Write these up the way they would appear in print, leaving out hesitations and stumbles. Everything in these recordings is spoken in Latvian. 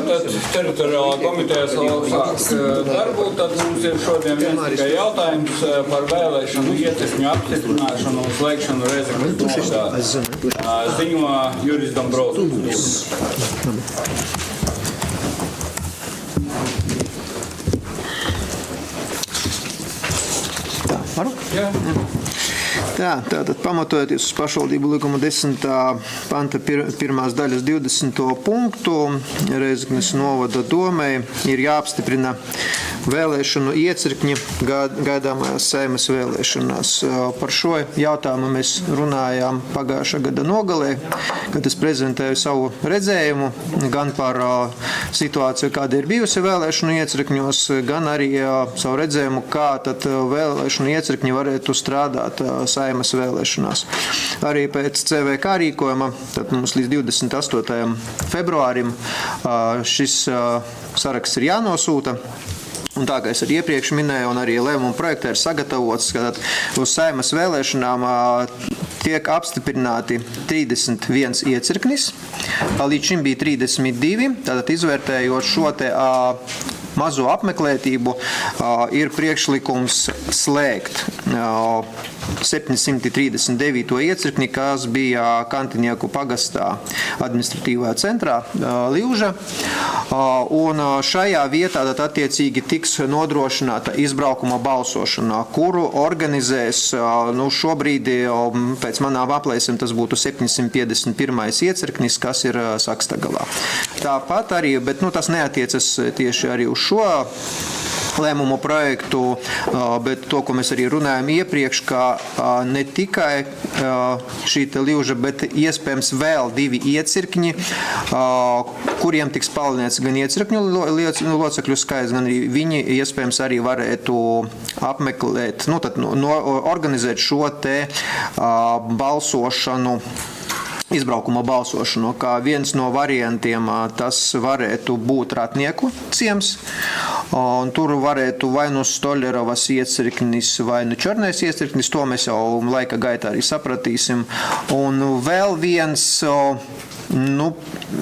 Tātad teritoriālā komiteja sāk darbu, tad mums ir šodien viens tikai jautājums par vēlēšanu iecirkņu apstiprināšanu un slēgšanu Rēzeknes novadā. Ziņo Juris Dombrovskis. Varu? Jā. Tātad pamatojoties uz pašvaldību likuma 10. panta 1. daļas 20. punktu, Rēzeknes novada domei ir jāapstiprina vēlēšanu iecirkņi gaidāmajās Saeimas vēlēšanās. Par šo jautājumu mēs runājām pagājušā gada nogalē, kad es prezentēju savu redzējumu gan par situāciju, kāda ir bijusi vēlēšanu iecirkņos, gan arī savu redzējumu, kā tad vēlēšanu iecirkņi varētu strādāt Saeimas vēlēšanās. Arī pēc CVK rīkojuma, tad mums līdz 28. februārim šis saraksts ir jānosūta. Un tā, kā es arī iepriekš minēju, un arī lēmuma projektā ir sagatavots, ka uz Saeimas vēlēšanām tiek apstiprināti 31 iecirknis. Līdz šim bija 32, tātad izvērtējot šo te mazo apmeklētību, ir priekšlikums slēgt 739. iecirkni, kas bija Kantinieku pagastā administratīvajā centrā Livža. Un šajā vietā tad attiecīgi tiks nodrošināta izbraukuma balsošana, kuru organizēs, šobrīd pēc manām aplēsēm tas būtu 751. iecirknis, kas ir Sakstagalā. Tāpat arī, bet tas neatiecas tieši arī uz šo lēmumu projektu, bet to, ko mēs arī runājam iepriekš, ka ne tikai šī Livža, bet iespējams vēl 2 iecirkņi, kuriem tiks palielināts gan iecirkņu locekļu skaits, gan arī viņi iespējams arī varētu apmeklēt, organizēt šo te balsošanu, izbraukuma balsošanu, kā viens no variantiem tas varētu būt Ratnieku ciems, un tur varētu vai nu Stoļerovas iecirknis, vai nu Černais iecirknis, to mēs jau laika gaitā arī sapratīsim. Un vēl viens,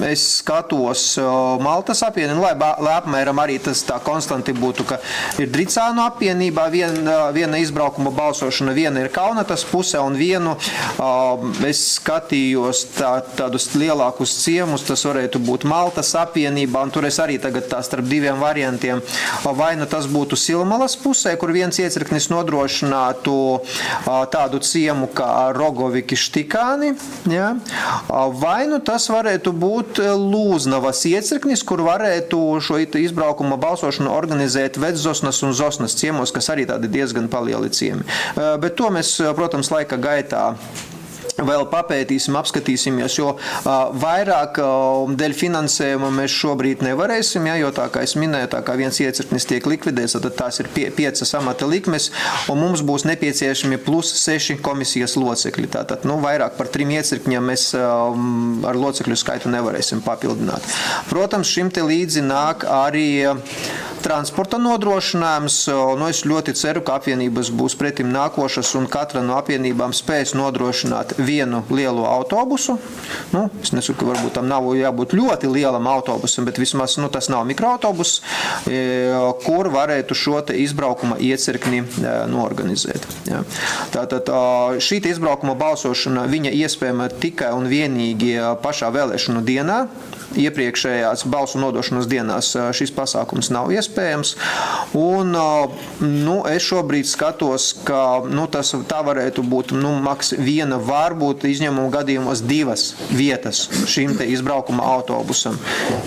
es skatos Maltas apvienību, lai apmēram arī tas tā konstanti būtu, ka ir Dricānu apvienībā viena izbraukuma balsošana, viena ir Kaunatas pusē, un vienu es skatījos tādus lielākus ciemus, tas varētu būt Maltas apvienībā, un tur es arī tagad tā starp 2 variantiem, vai nu tas būtu Silmalas pusē, kur viens iecirknis nodrošinātu tādu ciemu kā Rogoviki Štikāni, ja? Vai nu tas varētu būt Lūznavas iecirknis, kur varētu šo izbraukuma balsošanu organizēt Vecdzosnas un Zosnas ciemos, kas arī tādi diezgan palieli ciemi. Bet to mēs, protams, laika gaitā vēl papētīsim, apskatīsimies, jo vairāk dēļ finansējuma mēs šobrīd nevarēsim, jo tā kā es minēju, tā kā viens iecirknis tiek likvidēts, tad tās ir 5 amata likmes, un mums būs nepieciešami plus 6 komisijas locekļi. Tātad, vairāk par 3 iecirkņiem mēs ar locekļu skaitu nevarēsim papildināt. Protams, šim te līdzi nāk arī transporta nodrošinājums. Es ļoti ceru, ka apvienības būs pretim nākošas, un katra no apvienībām spēs nodrošināt vienu lielu autobusu. Es nesaku, ka varbūt tam nav jābūt ļoti lielam autobusam, bet vismaz tas nav mikroautobus, kur varētu šo te izbraukuma iecirkni norganizēt. Ja. Tātad šī izbraukuma balsošana, viņa iespējama tikai un vienīgi pašā vēlēšanu dienā. Iepriekšējās balsu nodošanas dienās šis pasākums nav iespējams. Un es šobrīd skatos, ka tā varētu būt maks viena, varbūt izņēmuma gadījumos 2 vietas šim te izbraukuma autobusam.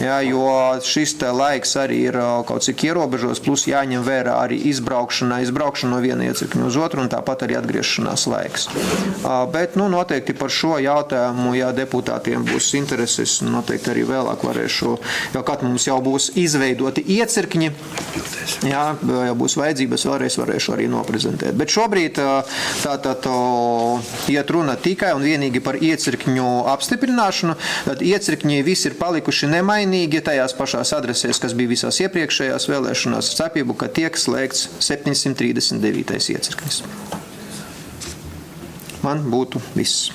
Ja, jo šis te laiks arī ir kaut cik ierobežos, plus jāņem vērā arī izbraukšana no viena iecirkņa uz otru, un tāpat arī atgriešanās laiks. Bet noteikti par šo jautājumu, ja deputātiem būs intereses, noteikti arī vēlāk varēšu, jo kad mums jau būs izveidoti iecirkņi, jā, jau būs vajadzības, vēlreiz varēšu arī noprezentēt. Bet šobrīd tātad iet runa tikai un vienīgi par iecirkņu apstiprināšanu. Tad iecirkņi visi ir palikuši nemainīgi tajās pašās adresēs, kas bija visās iepriekšējās vēlēšanās, cepību, ka tiek slēgts 739. iecirknis. Man būtu viss.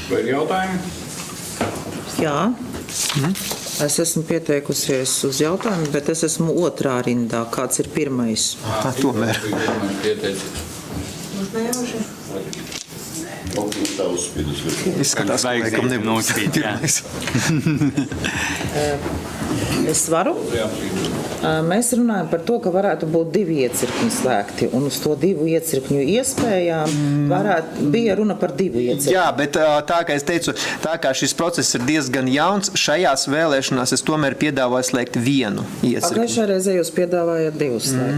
Vai ir jautājumi? Jā. Es esmu pieteikusies uz jautājumu, bet es esmu otrā rindā. Kāds ir pirmais? Tomēr. Izskatās, ka laikam nebūs pirmais. Es varu? Mēs runājam par to, ka varētu būt 2 iecirkņi slēgti, un uz to 2 iecirkņu iespējām bija runa par 2 iecirkņu. Jā, bet tā kā es teicu, tā kā šis process ir diezgan jauns, šajās vēlēšanās es tomēr piedāvāju slēgt 1 iecirkņi. Pagājušā reizē jūs piedāvājat 2 slēgt.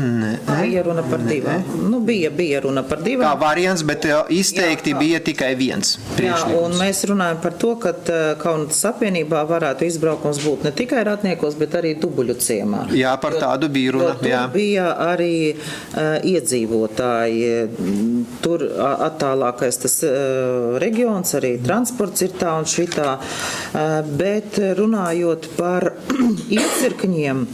Bija runa par 2. Nu, bija runa par 2. Kā variants, bet izteikti bija tikai 1. Jā, un mēs runājam par to, ka Kaunas apvienībā varētu izbraukums būt ne tikai Ratniekos, bet arī Dubuļu ciemā. Jā, par tādu bija runa. Tur bija arī iedzīvotāji. Tur attālākais tas reģions, arī transports ir tā un šitā. Bet runājot par iecirkņiem,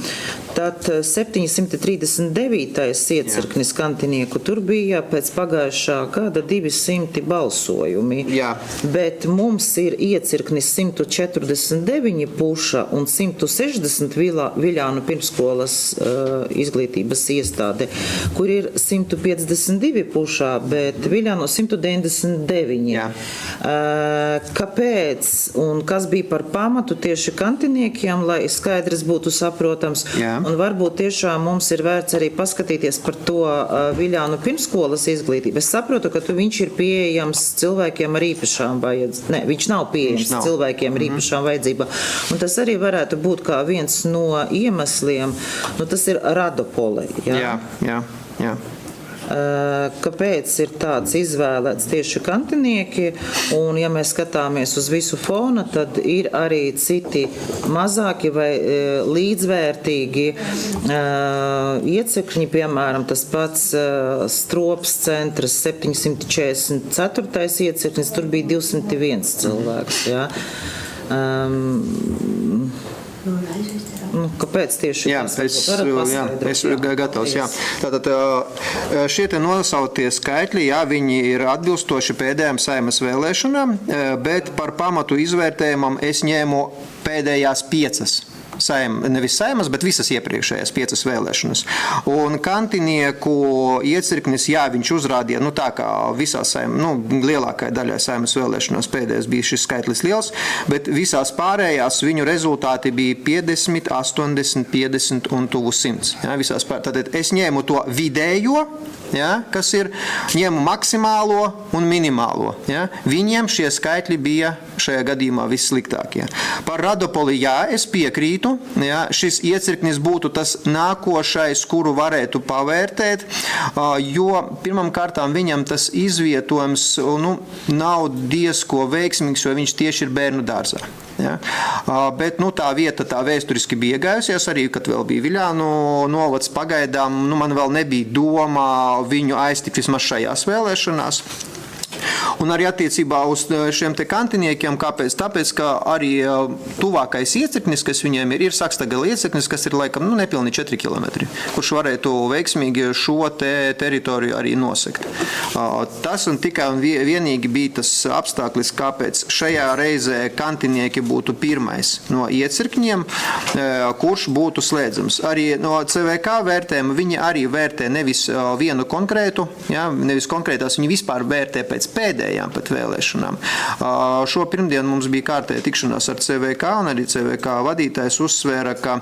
tad 739. iecirknis Kantinieku, tur bija pēc pagājušā gada 200 balsojumi. Jā. Bet mums ir iecirknis 149 Puša un 160 Viļānu pirmskolas izglītības iestāde, kur ir 152 Pušā, bet Viļāno 199. Jā. Kāpēc un kas bija par pamatu tieši Kantiniekiem, lai skaidrs būtu saprotams? Jā. Un varbūt tiešām mums ir vērts arī paskatīties par to Viļānu pirmskolas izglītību. Es saprotu, ka viņš ir pieejams cilvēkiem ar īpašām vajadzībām. Ne, viņš nav pieejams cilvēkiem ar īpašām vajadzībām. Un tas arī varētu būt kā viens no iemesliem. Nu, tas ir Radopole. Jā. Kāpēc ir tāds izvēlēts tieši Kantinieki, un ja mēs skatāmies uz visu fona, tad ir arī citi mazāki vai līdzvērtīgi iecirkņi, piemēram, tas pats Strops centrs 744. iecirknis, tur bija 201 cilvēks. Jā. Kāpēc tieši tas? Es gatavs. Jā. Tātad šie te nosautie skaitļi, viņi ir atbilstoši pēdējām Saeimas vēlēšanām, bet par pamatu izvērtējumam es ņēmu pēdējās 5. Nevis Saimas, bet visas iepriekšējās 5 vēlēšanas. Un Kantinieku iecirknis, viņš uzrādīja, tā kā visās lielākajā daļā Saimas vēlēšanās pēdējais bija šis skaitlis liels, bet visās pārējās viņu rezultāti bija 50, 80, 50 un tuvu 100. Ja, visās tātad es ņēmu to vidējo, kas ir, ņēmu maksimālo un minimālo. Ja. Viņiem šie skaitļi bija šajā gadījumā vissliktākie. Par Radopoli, es piekrītu, šis iecirknis būtu tas nākošais, kuru varētu pavērtēt, jo pirmam kārtām viņam tas izvietojums nav diezko veiksmīgs, jo viņš tieši ir bērnu dārzā. Ja? Bet tā vieta tā vēsturiski bija iegājusies arī, kad vēl bija Viļānu novads pagaidām, man vēl nebija doma viņu aiztikt vismaz šajās vēlēšanās. Un arī attiecībā uz šiem te Kantiniekiem, kāpēc? Tāpēc, ka arī tuvākais iecirknis, kas viņiem ir Sakstagala iecirknis, kas ir laikam nepilni 4 kilometri, kurš varētu veiksmīgi šo teritoriju arī nosegt. Tas un tikai un vienīgi bija tas apstākļis, kāpēc šajā reizē Kantinieki būtu pirmais no iecirkņiem, kurš būtu slēdzams. Arī no CVK vērtējuma viņi arī vērtē nevis vienu konkrētu, nevis konkrētās, viņi vispār vērtē pēc pēdējām pat vēlēšanām. Šo pirmdienu mums bija kārtēja tikšanās ar CVK, un arī CVK vadītājs uzsvēra, ka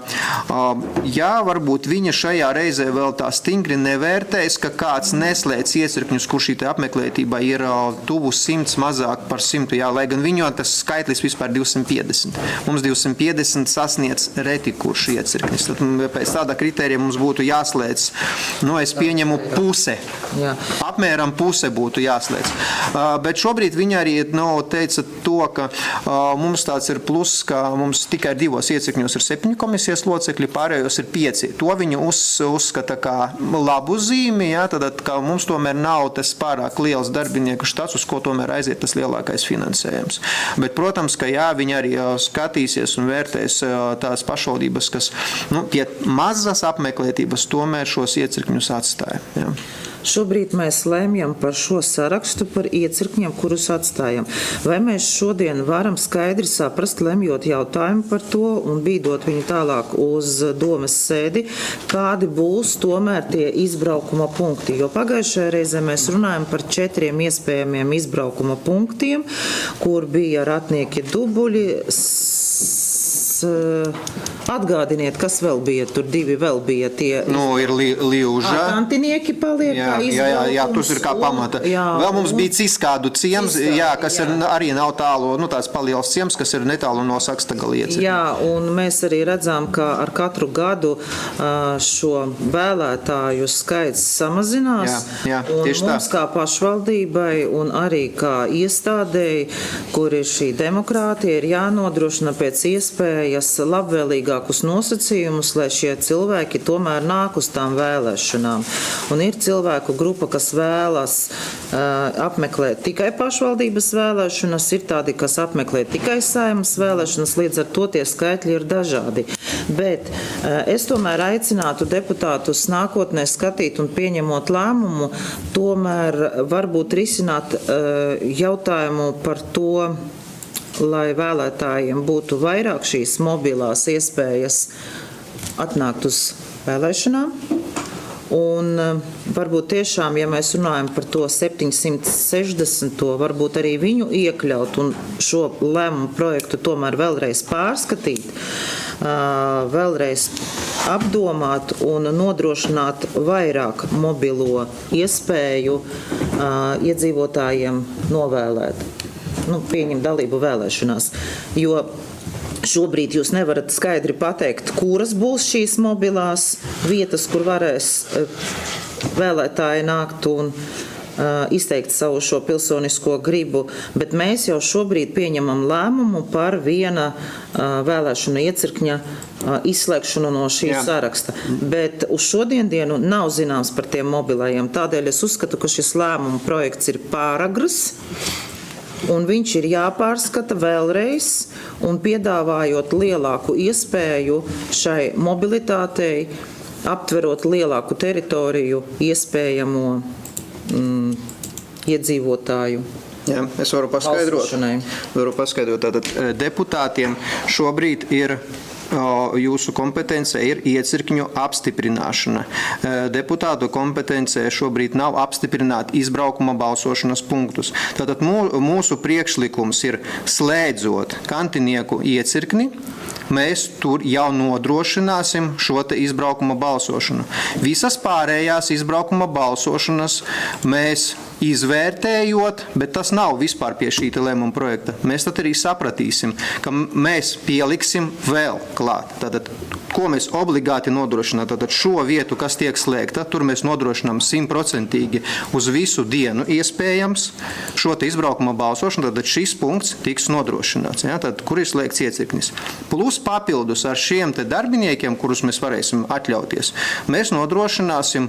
varbūt viņa šajā reizē vēl tā stingri nevērtēs, ka kāds neslēdz iecirkņus, kur šī apmeklētība ir tuvu 100, mazāk par 100, lai gan viņu tas skaitlis vispār 250. Mums 250 sasniedz reti, kurš iecirknis. Tad pēc tāda kritērija mums būtu jāslēdz, es pieņemu puse. Apmēram puse būtu jāslēdz. Bet šobrīd viņi arī teica to, ka mums tāds ir pluss, ka mums tikai 2 iecirkņos ir 7 komisijas locekļi, pārējos ir 5. To viņi uzskata kā labu zīmi, tad, ka mums tomēr nav tas pārāk liels darbinieku štats, uz ko tomēr aiziet tas lielākais finansējums. Bet, protams, ka viņi arī skatīsies un vērtēs tās pašvaldības, kas pie mazas apmeklētības tomēr šos iecirkņus atstāja. Šobrīd mēs lemjam par šo sarakstu, par iecirkņiem, kurus atstājam. Vai mēs šodien varam skaidri saprast, lemjot jautājumu par to un bīdot viņu tālāk uz domes sēdi, kādi būs tomēr tie izbraukuma punkti? Jo pagājušajā reizē mēs runājam par 4 iespējamiem izbraukuma punktiem, kur bija ratnieki dubuļi. Atgādiniet, kas vēl bija, tur 2 vēl bija tie. Ir Liuža. Kantinieki paliek kā izbraukums. Jā, tas ir kā pamata. Vēl mums bija Ciskādu ciems, kas ir arī nav tālu, tās paliels ciems, kas ir netālu no Sakstagala iecirkņa. Jā, un mēs arī redzam, ka ar katru gadu šo vēlētāju skaits samazinās. Jā, un tieši tā. Mums kā pašvaldībai un arī kā iestādēji, kur ir šī demokrātija, ir jānodrošina pēc iespējas labvēlīgākus nosacījumus, lai šie cilvēki tomēr nāk uz tām vēlēšanām. Un ir cilvēku grupa, kas vēlas apmeklēt tikai pašvaldības vēlēšanas, ir tādi, kas apmeklē tikai Saeimas vēlēšanas, līdz ar to tie skaitļi ir dažādi. Bet es tomēr aicinātu deputātus nākotnē skatīt un pieņemot lēmumu, tomēr varbūt risināt jautājumu par to, lai vēlētājiem būtu vairāk šīs mobilās iespējas atnākt uz vēlēšanām. Un varbūt tiešām, ja mēs runājam par to 760, varbūt arī viņu iekļaut un šo lēmumu projektu tomēr vēlreiz pārskatīt, vēlreiz apdomāt un nodrošināt vairāk mobilo iespēju iedzīvotājiem novēlēt. Pieņemt dalību vēlēšanās, jo šobrīd jūs nevarat skaidri pateikt, kuras būs šīs mobilās vietas, kur varēs vēlētāji nākt un izteikt savu šo pilsonisko gribu, bet mēs jau šobrīd pieņemam lēmumu par viena vēlēšanu iecirkņa izslēgšanu no šī saraksta. Bet uz šodienu nav zināms par tiem mobilajiem. Tādēļ es uzskatu, ka šis lēmuma projekts ir pāragrs. Un viņš ir jāpārskata vēlreiz un piedāvājot lielāku iespēju šai mobilitātei, aptverot lielāku teritoriju iespējamo iedzīvotāju. Jā, es varu paskaidrot. Tātad deputātiem šobrīd ir jūsu kompetencē ir iecirkņu apstiprināšana. Deputātu kompetencē šobrīd nav apstiprināt izbraukuma balsošanas punktus. Tātad mūsu priekšlikums ir slēdzot Kantinieku iecirkni, mēs tur jau nodrošināsim šo te izbraukuma balsošanu. Visas pārējās izbraukuma balsošanas mēs izvērtējot, bet tas nav vispār pie šī lēmuma projekta. Mēs tad arī sapratīsim, ka mēs pieliksim vēl klāt. Tātad, ko mēs obligāti nodrošinām? Tātad šo vietu, kas tiek slēgta, tur mēs nodrošinām 100% uz visu dienu iespējams šo te izbraukuma balsošanu, tad šis punkts tiks nodrošināts. Ja? Tad, kur ir slēgts iecirknis? Plus papildus ar šiem te darbiniekiem, kurus mēs varēsim atļauties, mēs nodrošināsim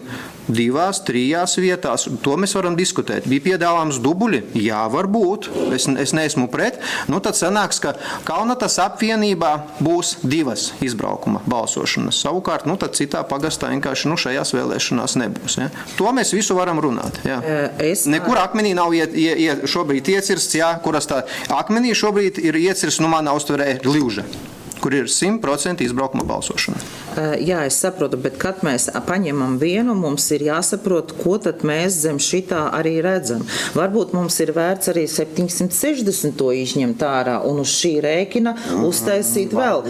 2, 3 vietās. To mēs varam diskutēt. Bija piedāvājums dubuļi? Jā, varbūt. Es neesmu pret. Tad sanāks, ka Kaunatas apvienībā būs 2 izbraukuma balsošanas. Savukārt, tad citā pagastā vienkārši šajās vēlēšanās nebūs. Ja? To mēs visu varam runāt. Ja? Nekur akmenī nav šobrīd iecirsts, ja? Kuras tā akmenī šobrīd ir iecirsts, manā uztverē Liuža, kur ir 100% izbraukuma balsošana. Jā, es saprotu, bet kad mēs paņemam vienu, mums ir jāsaprot, ko tad mēs zem šitā arī redzam. Varbūt mums ir vērts arī 760 to izņemt ārā un uz šī rēķina uztaisīt vēl.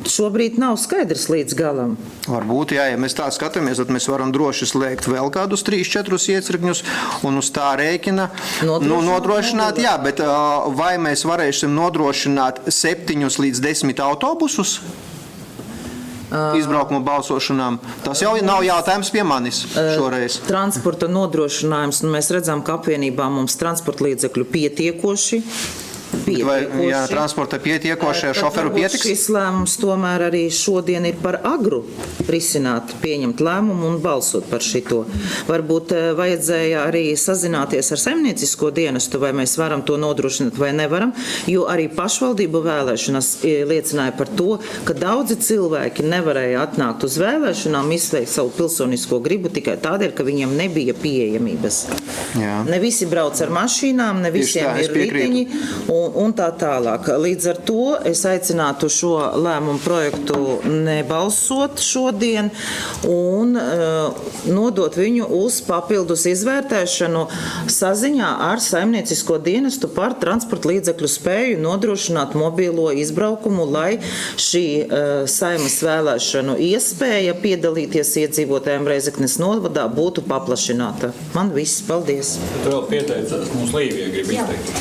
Šobrīd nav skaidrs līdz galam. Varbūt, jā, ja mēs tā skatāmies, tad mēs varam droši slēgt vēl kādus 3-4 iecirkņus un uz tā rēķina nodrošināt, jā, bet vai mēs varēsim nodrošināt 7 līdz 10 autobusus izbraukuma balsošanām? Tas jau nav jautājums pie manis šoreiz. Transporta nodrošinājums, mēs redzam, ka apvienībā mums transporta līdzekļu pietiekoši. transporta pietiekošie, šoferu pietiks? Šis lēmums tomēr arī šodien ir par agru risināt, pieņemt lēmumu un balsot par šito. Varbūt vajadzēja arī sazināties ar saimniecisko dienestu, vai mēs varam to nodrošināt vai nevaram, jo arī pašvaldību vēlēšanas liecināja par to, ka daudzi cilvēki nevarēja atnākt uz vēlēšanām, izveikt savu pilsonisko gribu tikai tādēļ, ka viņiem nebija pieejamības. Jā. Ne visi brauc ar mašīnām, ne visiem ir riteņi un tā tālāk. Līdz ar to es aicinātu šo lēmumu projektu nebalsot šodien un nodot viņu uz papildus izvērtēšanu saziņā ar saimniecisko dienestu par transporta līdzekļu spēju nodrošināt mobilo izbraukumu, lai šī Saeimas vēlēšanu iespēja piedalīties iedzīvotājiem Reizeknes novadā būtu paplašināta. Man viss, paldies. Tu vēl pieteicās, mums Līvija grib izteikt.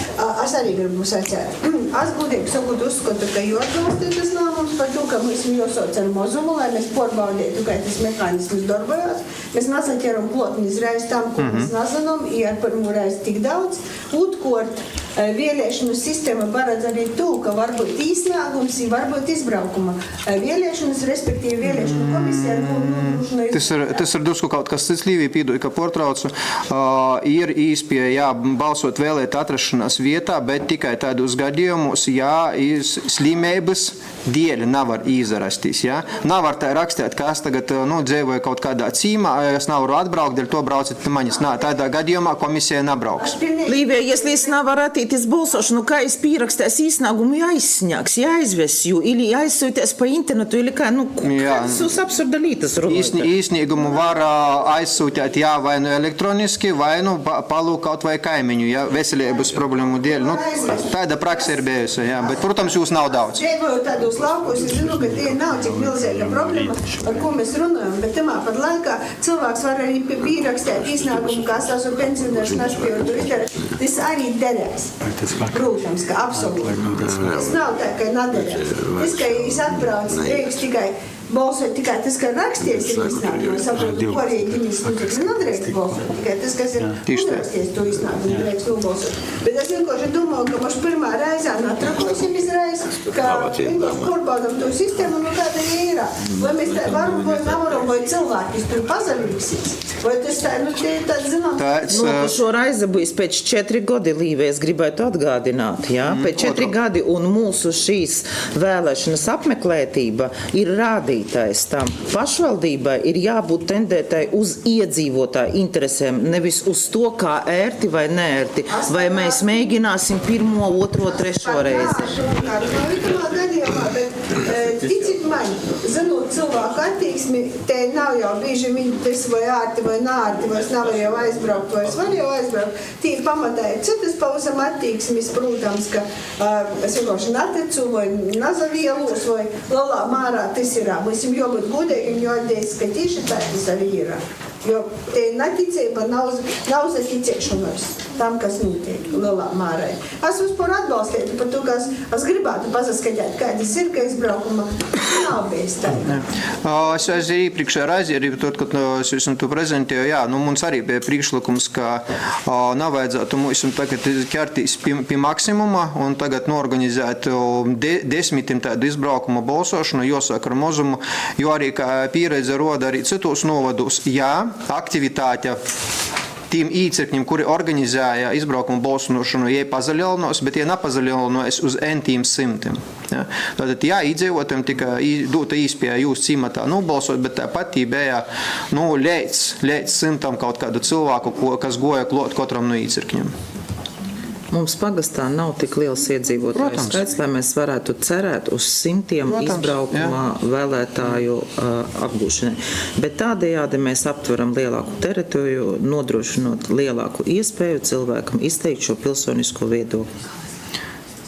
Es arī gribu sacēt. Es godīgi sakot uzskatu, ka jāatbalsta tas lēmums par to, ka mēs viņu jāsauc ar mozumu, lai mēs pārbaudītu, kā tas mehānisms darbojās. Mēs nesaķeram klotni izreiz tam, ko mēs nezinām, ir par mūreiz tik daudz. Otrkārt, vēlēšanu sistēma paredz arī to, ka var būt izslēgums, var būt izbraukuma vēlēšanas, respektīvi vēlēšanu komisija nodrošina. Tas ir drusku kaut kas cits, Līvija, pīdoju, ka portraucu. Ir īspēja balsot vēlēt atrašanās vietā, bet tikai tādos gadījumos, slimības dēļ nevar izrasties. Nevar tā rakstīt, ka es tagad dzīvoju kaut kādā cīmā, es nevaru atbraukt, dēļ to braucat pie manis. Tādā gadījumā komisija nebrauks. Līvija, ja es nevaru attīties balsošanu, kā es pierakstēs īsnāgumu, jāizsņāks, jāizvesju, ili jāizsūties pa internetu, ili kā, kādas uz absurda lītas runājot. Īsnīgumu var aizsūtīt, vai nu elektroniski, vai nu palūk kaut vai kaimiņu, veselības problēmu dēļ. Tāda praksa ir bijusi, bet, protams, jūs nav daudz. Dzīvoju tādos laukos, es zinu, ka tie nav cik milzīga problēma, par ko mēs runājam, bet tamā pat laikā cilvēks var arī pierakstīt īsnāgumu, kā es esmu pensionērs, nespēju to izdarīt. Tas arī derēs. Protams, ka absolūti. Tas nav tā, ka nedarēs. Tas, ka es atbraucu, drīkst tikai balsot tikai tas, ka raksties ir iznākumu. Saprotu, ko arī ģimis nedrīkst balsot. Tikai tas, kas ir uzraksties to iznākumu, drīkst nobalsot. Bet es vienkārši domāju, ka mums pirmā reizē natrakosim izreiz, ka vienkārši pārbaudam to sistēmu, kāda ir. Vai mēs tā varam, vai nevaram, vai cilvēki tur pazalīsies. Vai tas tā, tie ir tāds zināms. Šo raizi būs pēc 4 gadi, Līvija, es gribētu atgādināt, Pēc 4 gadi un mūsu šīs vēlēšanas apmeklētība ir rādītājs tam. Pašvaldībai ir jābūt tendētai uz iedzīvotāju interesēm, nevis uz to, kā ērti vai neērti. Vai mēs mēģināsim 1., 2., 3. reizi. Ticit man, zinot cilvēku attieksmi, te nav jau bieži viņi tas vai ārti vai nārti, vai es nevar jau aizbraukt, vai es varu jau aizbraukt. Tī ir pamatēji citas pavisam attieksmis, protams, ka es vienkārši neticu, vai nazavielos, vai lielā mārā tas ir. Mēs jums jābūt godīgiem, jo atdēļ, ka tieši tā tas arī ir. Jo te neticība nav zaticēšanos tam, kas notiek lielā mārai. Es vispār atbalstītu par to, ka es gribētu pasaskatīt, kādas ir, ka izbraukuma nav bijis tā. Es arī priekšējā raizī, arī to, kad es esmu to prezentēju, mums arī bija priekšlikums, ka nav vajadzētu mums tagad ķertīs pie maksimuma un tagad norganizēt 10 tādu izbraukuma balsošanu, jāsāk ar mozumu, jo arī kā pieredze roda arī citos novadus, aktivitāte tiem īcirkņiem, kuri organizēja izbraukumu balsošanu, pazaļaunos, bet nepazaļaunos uz entīm simtiem. Tātad, iedzīvotājiem tika dota īspēja jūs cimatā nobalsot, bet tāpat bija līdz 100 kaut kādu cilvēku, kas goja klot katram no īcirkņiem. Mums pagastā nav tik liels iedzīvotāju skaits, lai mēs varētu cerēt uz 100 izbraukumā vēlētāju apgūšanai. Bet tādējādi mēs aptveram lielāku teritoriju, nodrošinot lielāku iespēju cilvēkam izteikt šo pilsonisko viedokli.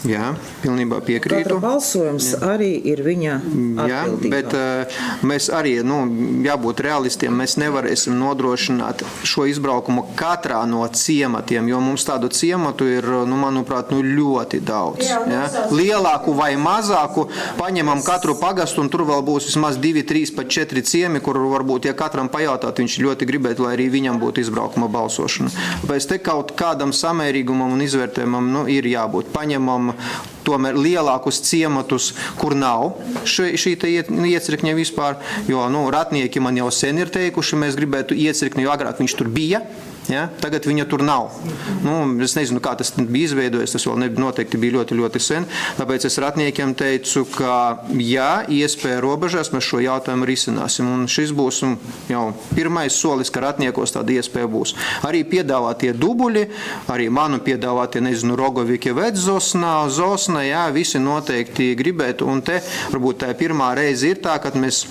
Jā, pilnībā piekrītu. Katra balsojums arī ir viņa atbildībā. Bet mēs arī, jābūt realistiem, mēs nevarēsim nodrošināt šo izbraukumu katrā no ciematiem, jo mums tādu ciematu ir, manuprāt, ļoti daudz. Lielāku vai mazāku paņemam katru pagastu, un tur vēl būs vismaz 2, 3, pat 4 ciemi, kur varbūt, ja katram pajautāt, viņš ļoti gribētu, lai arī viņam būtu izbraukuma balsošana. Pēc te kaut kādam samērīgumam un izvērtējumam ir jābūt. Paņemam paņem tomēr lielākus ciematus, kur nav šī iecirkņa vispār, jo ratnieki man jau sen ir teikuši, mēs gribētu iecirkni, jo agrāk viņš tur bija. Ja? Tagad viņa tur nav. Es nezinu, kā tas bija izveidojies, tas vēl noteikti bija ļoti, ļoti sen. Tāpēc es ratniekiem teicu, ka iespēja robežās mēs šo jautājumu risināsim. Un šis būs jau pirmais solis, ka ratniekos tāda iespēja būs. Arī piedāvātie dubuļi, arī manu piedāvātie, Rogoviki Vedzosna, Zosna, visi noteikti gribētu. Un te varbūt tā pirmā reize ir tā, kad mēs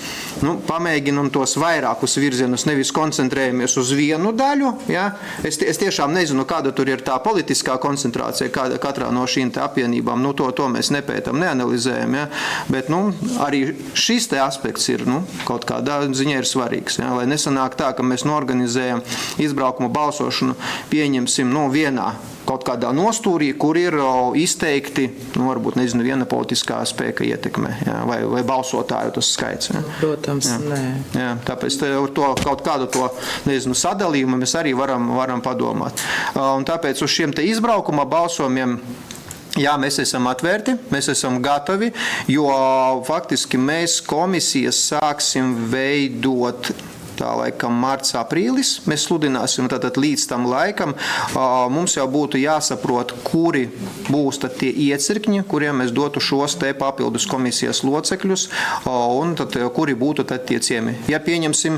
pamēģinam tos vairākus virzienus, nevis koncentrējamies uz vienu daļu. Es tiešām nezinu, kāda tur ir tā politiskā koncentrācija katrā no šīm te apvienībām. To mēs nepētam, neanalizējam. Bet arī šis te aspekts ir kaut kādā ziņā ir svarīgs. Lai nesanāk tā, ka mēs norganizējam izbraukumu balsošanu, pieņemsim vienā kaut kādā nostūrī, kur ir izteikti, varbūt viena politiskā spēka ietekme, vai balsotāju tas skaits. Protams, nē. Tāpēc to kaut kādu sadalījumu mēs arī varam padomāt. Un tāpēc uz šiem te izbraukuma balsojumiem mēs esam atvērti, mēs esam gatavi, jo faktiski mēs komisijas sāksim veidot tā laikam marts, aprīlis. Mēs sludināsim tātad līdz tam laikam. Mums jau būtu jāsaprot, kuri būs tad tie iecirkņi, kuriem mēs dotu šos te papildus komisijas locekļus, un tad kuri būtu tad tie ciemi. Ja pieņemsim,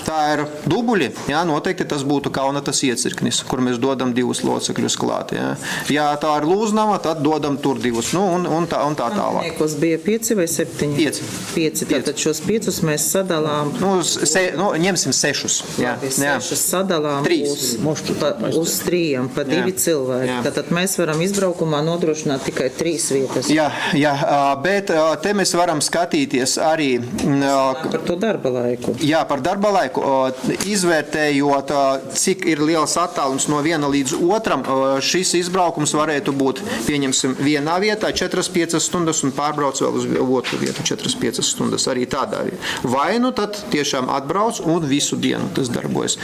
tā ir dubuļi, noteikti tas būtu Kaunatas iecirknis, kur mēs dodam 2 locekļus klāt. Ja tā ir Lūznava, tad dodam tur 2, un tā tālāk. Niekos bija 5 vai 7? 5. Tātad šos 5 mēs sadalām. Ņemsim 6. Labi, 6 sadalām uz 3 pa 2 cilvēki. Tātad mēs varam izbraukumā nodrošināt tikai 3 vietas. Bet te mēs varam skatīties arī par to darba laiku. Par darba laiku. Izvērtējot, cik ir liels attālums no viena līdz otram, šis izbraukums varētu būt, pieņemsim, vienā vietā 4-5 stundas un pārbrauc vēl uz otru vietu 4-5 stundas. Arī tādā vietā. Vai tad tiešām atbrauc un visu dienu tas darbojas.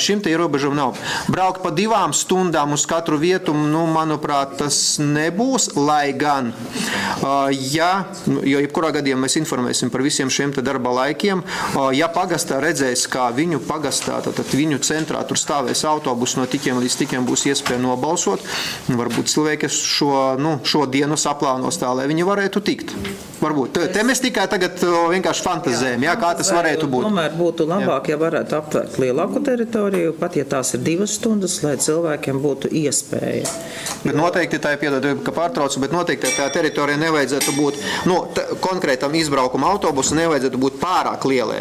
Šim te ierobežumu nav. Braukt pa 2 stundām uz katru vietu, manuprāt, tas nebūs, lai gan, jo jebkurā gadījumā mēs informēsim par visiem šiem te darba laikiem, ja pagastā redzēs, kā viņu pagastā, tad viņu centrā tur stāvēs autobus no tikiem līdz tikiem būs iespēja nobalsot, varbūt cilvēki šo dienu saplānos tā, lai viņi varētu tikt. Varbūt. Te mēs tikai tagad vienkārši fantazējam, kā tas varētu būt. Tomēr būtu labāk, ja varētu aptvērt lielāku teritoriju, pat ja tās ir 2 stundas, lai cilvēkiem būtu iespēja. Bet noteikti tā ir piedod, ka pārtraucu, bet noteikti tā teritorija nevajadzētu būt, konkrētam izbraukuma autobusu nevajadzētu būt pārāk lielē.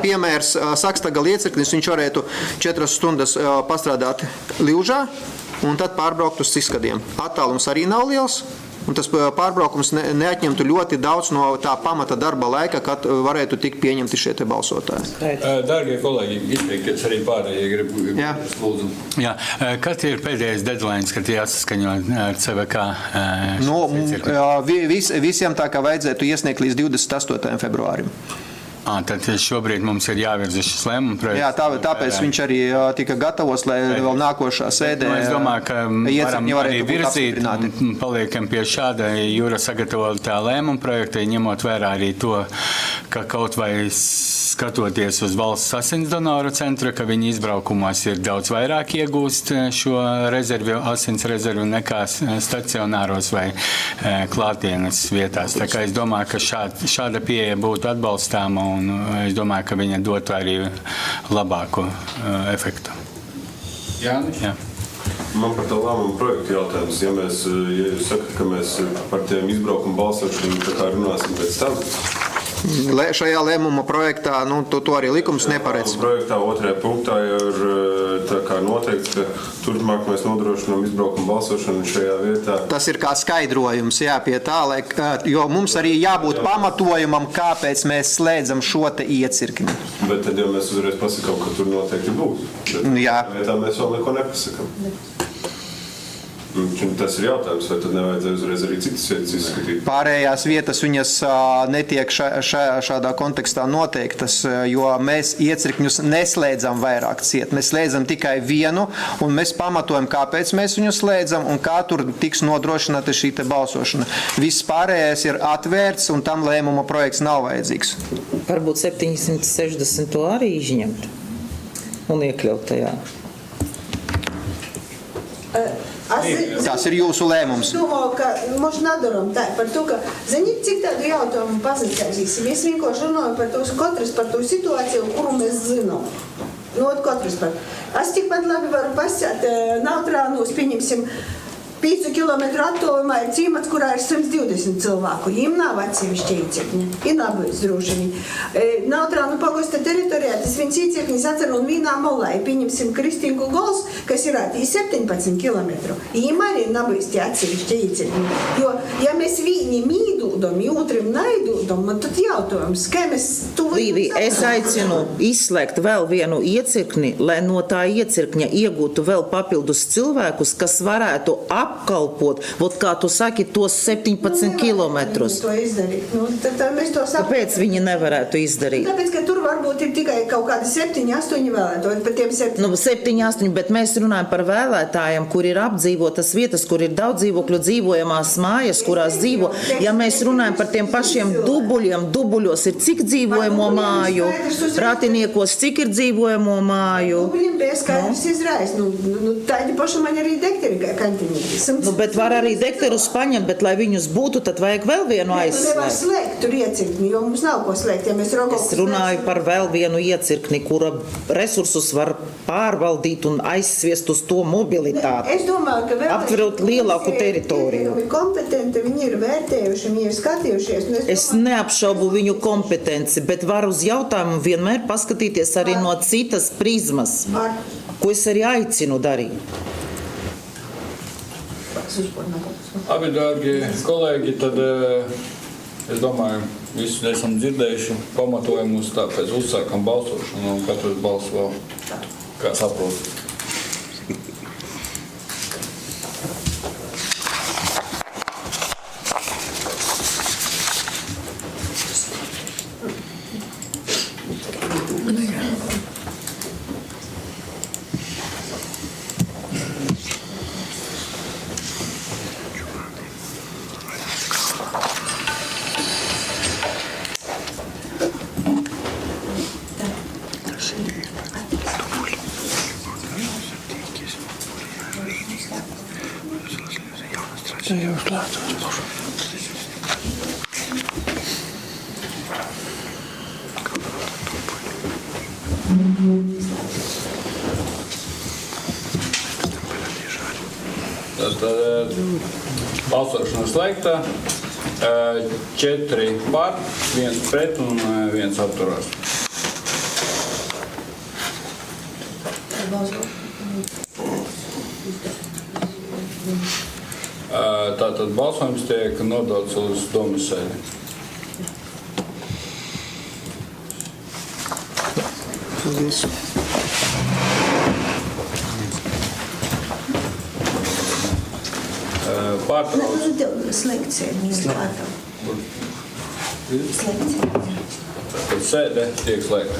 Piemērs Sakstagala iecirknis, viņš varētu 4 stundas pastrādāt Ļužā un tad pārbraukt uz Ciskadiem. Attālums arī nav liels. Un tas pārbraukums neatņemtu ļoti daudz no tā pamata darba laika, kad varētu tikt pieņemti šie te balsotāji. Dārgie kolēģi, izteikties arī pārējie gribu lūdzu. Kad ir pēdējais deadlines, kad jāsaskaņo ar CVK? Visiem tā kā vajadzētu iesniegt līdz 28. februārim. Tad šobrīd mums ir jāvirza šis lēmuma projekts. Tāpēc viņš arī tika gatavos, lai vēl nākošā sēdē es domāju, ka varam arī virzīt un paliekam pie šāda Jūra sagatavotā lēmuma projekta, ņemot vērā arī to, ka kaut vai skatoties uz valsts asins donoru centru, ka viņi izbraukumos ir daudz vairāk iegūst šo asins rezervi nekā stacionāros vai klātienes vietās. Tā kā es domāju, ka šāda pieeja būtu atbalstāma un es domāju, ka viņa dotu arī labāku efektu. Jānis? Jā. Man par tā lēmuma projektu jautājums. Ja jūs sakat, ka mēs par tiem izbraukumu balsošanu tā kā runāsim pēc tam, šajā lēmuma projektā, to arī likums neparedz. Projektā 2. punktā ir tā kā noteikts, ka turpmāk mēs nodrošinām izbraukumu balsošanu šajā vietā. Tas ir kā skaidrojums, pie tā, jo mums arī jābūt pamatojumam, kāpēc mēs slēdzam šo te iecirkni. Bet tad, ja mēs uzreiz pasakām, ka tur noteikti būs, bet vietā mēs vēl neko nepasakām. Tas ir jautājums, vai tad nevajadzēja uzreiz arī citas vietas izskatīt? Pārējās vietas viņas netiek šādā kontekstā noteiktas, jo mēs iecirkņus neslēdzam vairāk ciet. Mēs slēdzam tikai vienu, un mēs pamatojam, kāpēc mēs viņu slēdzam un kā tur tiks nodrošināta šī te balsošana. Viss pārējais ir atvērts, un tam lēmuma projekts nav vajadzīgs. Varbūt 760 to arī izņemt un iekļaut tajā. Tas ir jūsu lēmums. Es domāju, ka mums nedaram tā par to, ka, zināt, cik tādu jautājumu pazīstīsim. Es vienkārši runāju par to, katrs par to situāciju, kuru mēs zinām. Katrs par. Es tikpat labi varu pasēt, Nautrānos, pieņemsim, 5 kilometru attālumā ir ciemats, kurā ir 120 cilvēku. Viņiem nav atsevišķi iecirkņi. Ir nabīgs droši. Nautrānu pagasta teritorijā tas viens iecirknis atcer un vienā molā. Pieņemsim Kristīgu Gols, kas ir 17 kilometru. Viņiem arī ir nabīgs tie atsevišķi iecirkņi. Jo, ja mēs viņiem īdūdam, otram naidūdam, man tad jautājums, kā mēs to Līvi, es aicinu izslēgt vēl vienu iecirkni, lai no tā iecirkņa iegūtu vēl papildus cilvēkus, kas varētu apkalpot, vot kā tu saki, tos 17 kilometrus. To izdarīt. Tad mēs to saprotam. Kāpēc viņi nevarētu izdarīt? Tāpēc, ka tur varbūt ir tikai kaut kādi 7, 8 vēlētāji. Par tiem 7. 7, 8, bet mēs runājam par vēlētājiem, kur ir apdzīvotas vietas, kur ir daudz dzīvokļu dzīvojamās mājas, kurās dzīvo. Ja mēs runājam par tiem pašiem dubuļiem, dubuļos ir cik dzīvojamo māju, Ratiniekos cik ir dzīvojamo māju. Dubuļiem bija skaidrs izrais. Tādi paši man arī dekteri kantinīgi. Bet var arī dekterus paņemt, bet lai viņus būtu, tad vajag vēl vienu Tu nevar aizslēgt. slēgt tur iecirkni, jo mums nav ko slēgt. Ja mēs Es runāju par vēl vienu iecirkni, kura resursus var pārvaldīt un aizsviest uz to mobilitāti. Es domāju, ka vēl Aptverot lielāku teritoriju. Viņi kompetenti, viņi ir vērtējuši, viņi ir skatījušies. Es neapšaubu viņu kompetenci, bet varu uz jautājumu vienmēr paskatīties arī no citas prizmas, ko es arī aicinu darīt. Abi, dārgie kolēģi, tad es domāju, visus esam dzirdējuši pamatojumus, tāpēc uzsākam balsošanu un katrs balso vēl, kā saprot. Tad balsošana slēgta. 4 par, 1 pret un 1 atturās. Tātad balsojums tiek nodots uz domas sēdi. Pārtrauc. Slēgt sēdi. Slēgt sēdi. Sēde tiek slēgta.